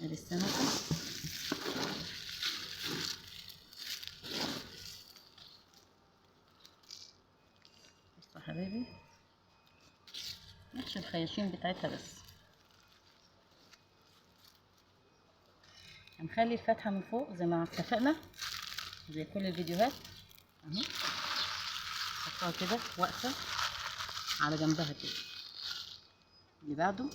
ادي السمكة. بصوا يا حبايبي، نحشي الخياشيم بتاعتها بس. هنخلي الفتحة من فوق زي ما اتفقنا زي كل الفيديوهات اهي. نحطها كده واقفة على جنبها كده. اللي بعده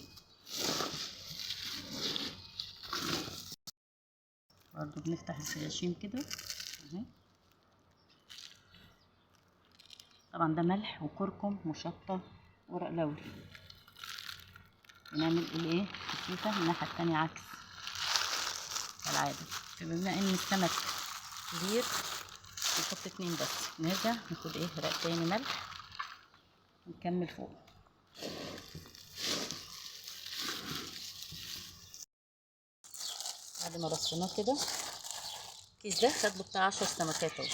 برضو بنفتح الخياشيم كده اهي. طبعا ده ملح وكركم وشطة ورق لوري. بنعمل الايه الكيسة من الناحية التانية عكس كالعادة. بما ان السمك كبير نحط 2 بس. نرجع ناخد ايه رق تاني ملح ونكمل فوق. بعد ما رصيناه كده الكيس ده خد له بتاع 10 سمكات اهو.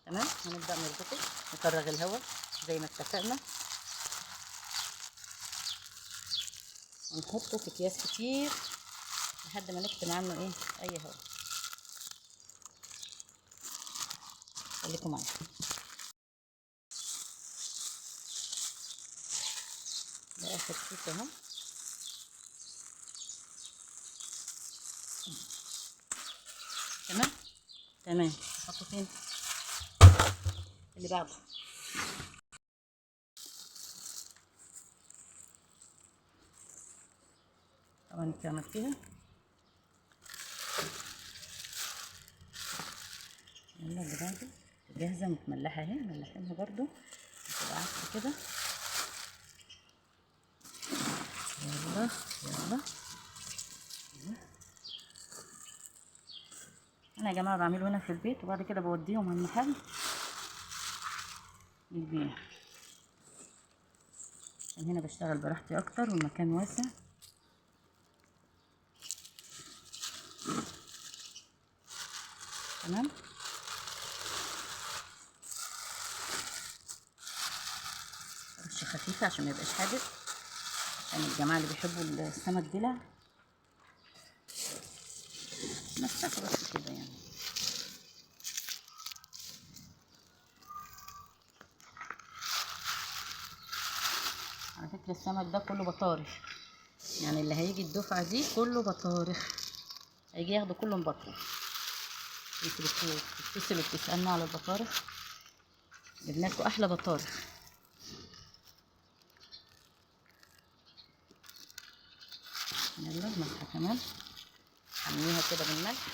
تمام. هنبدأ نربطه نفرغ الهواء زي ما اتفقنا ونحطه في اكياس كتير لحد ما نكتم عنه ايه اي هواء. خليكم معايا. ده اخر كيس اهو. تمام تمام. نحطه فين؟ اللي بعده. طبعا انت عملتيها. يلا اللي بعده جاهزه متملحه اهي. ملحينها برضو تبقى عكس كده. يلا يلا. انا يا جماعه بعمله هنا في البيت وبعد كده بوديهم المحل للبيع. عشان هنا بشتغل براحتي اكتر والمكان واسع. تمام. رشه خفيفه عشان ما يبقاش حادق، عشان الجماعه اللي بيحبوا السمك دلع نفسها بس كده يعني. على فكره السمك ده كله بطارخ، يعني اللي هيجي الدفعه دي كله بطارخ، هيجي ياخدوا كله مبطرخ. انتوا بتتصلوا بتسالنا على البطارخ، جبنا لكم احلى بطارخ. يلا الملح كمان حميها كده بالملح.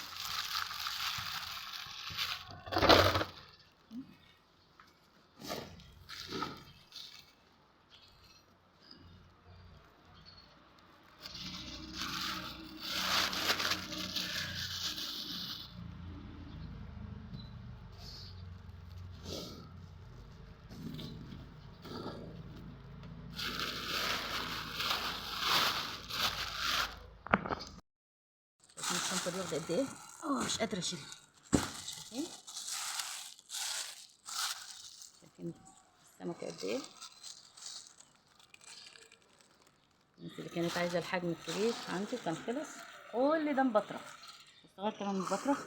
شايفين الشنطه دي واخده قد ايه؟ مش قادره اشيلها. شايفين؟ شايفين السمكه قد ايه؟ الناس اللي كانت عايزه الحجم الكبير عندي كان خلص. كل ده مبطرخ اشتغلت كمان مبطرخ.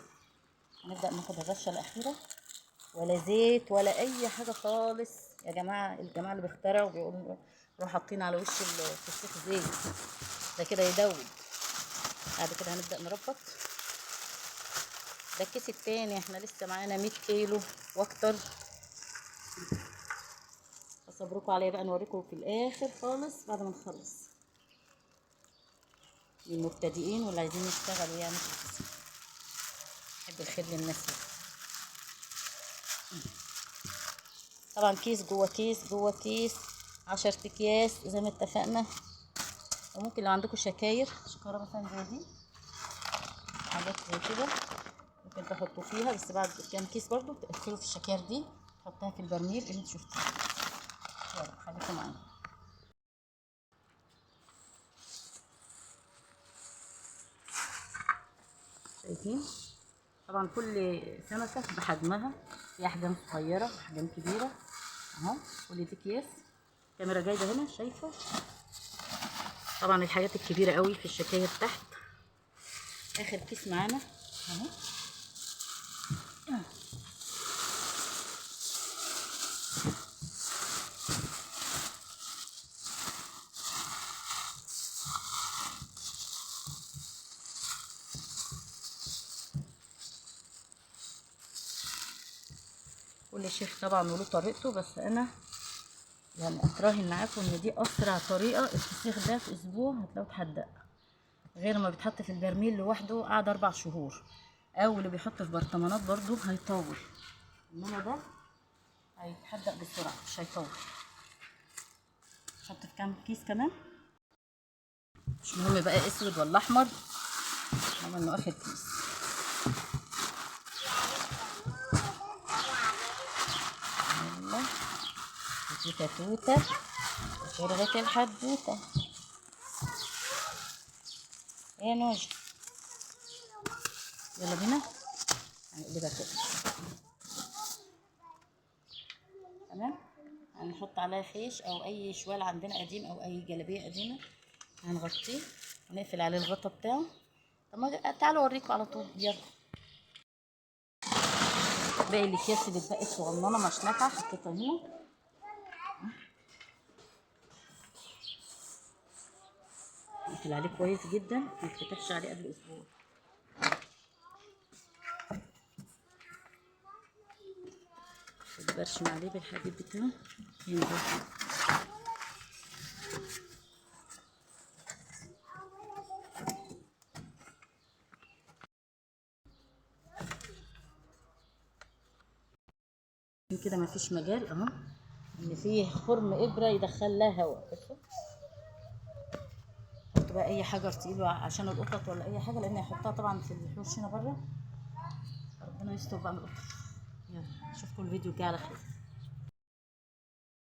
هنبدا ناخد الرشه الاخيره. ولا زيت ولا اي حاجه خالص يا جماعه. الجماعه اللي بيخترعوا بيقولوا روحوا حاطين على وش الفسيخ زيت، ده كده يدوب. بعد كده هنبدا نربط. ده الكيس التاني، احنا لسه معانا 100 كيلو واكتر. اصبركم عليا بقى نوريكم في الاخر خالص بعد ما نخلص. للمبتدئين واللي عايزين يشتغلوا يعني في الفسيخ. بحب الخير للناس. طبعا كيس جوه كيس جوه كيس، 10 اكياس زي ما اتفقنا. وممكن لو عندكم شكاره مثلا زي دي، حاجات زي كده ممكن تحطوا فيها. بس بعد كام كيس برضو تقفلوا في الشكاير دي، تحطها في البرميل اللي انتوا شفتوه. يلا خليكم معانا. شايفين طبعا كل سمكه بحجمها، في احجام صغيره واحجام كبيره اهو. كل دي اكياس. الكاميرا جايبه هنا شايفه. طبعا الحاجات الكبيره قوي في الشكاير تحت اخر كيس معانا اهو. كل شيخ طبعا وله طريقته، بس انا يعني اتراهن معاكم ان دي اسرع طريقه. الفسيخ ده في اسبوع هتلاقوه اتحدق، غير ما بيتحط في البرميل لوحده قعد 4 شهور، او اللي بيحط في برطمانات برضو هيطول، انما ده هيتحدق بسرعه مش هيطول. نحط في كام كيس كمان، مش مهم بقى اسود ولا احمر، المهم انه اخر كيس. يلا توته توته فرغة الحدوته يا نوجه. يلا بينا هنقلبها كده تمام. هنحط عليها خيش او اي شوال عندنا قديم او اي جلابيه قديمه، هنغطيه ونقفل عليه الغطا بتاعه. طب ما تعالوا اوريكم على طول. يلا باقي الاكياس اللي اتبقت صغننه مش نافعه حطيتها هنا. نقفل عليه كويس جدا، ما يتفتحش عليه قبل اسبوع. برشم عليه بالحديد بتاعه ينزل. كده مفيش مجال اهو ان فيه خرم ابره يدخل لها هواء. بصوا حط بقى اي حجر تقيل عشان القطط ولا اي حاجه، لان هيحطها طبعا في الحوش هنا بره. ربنا يستر بقى من القطط. يلا اشوفكم الفيديو الجاي على خير.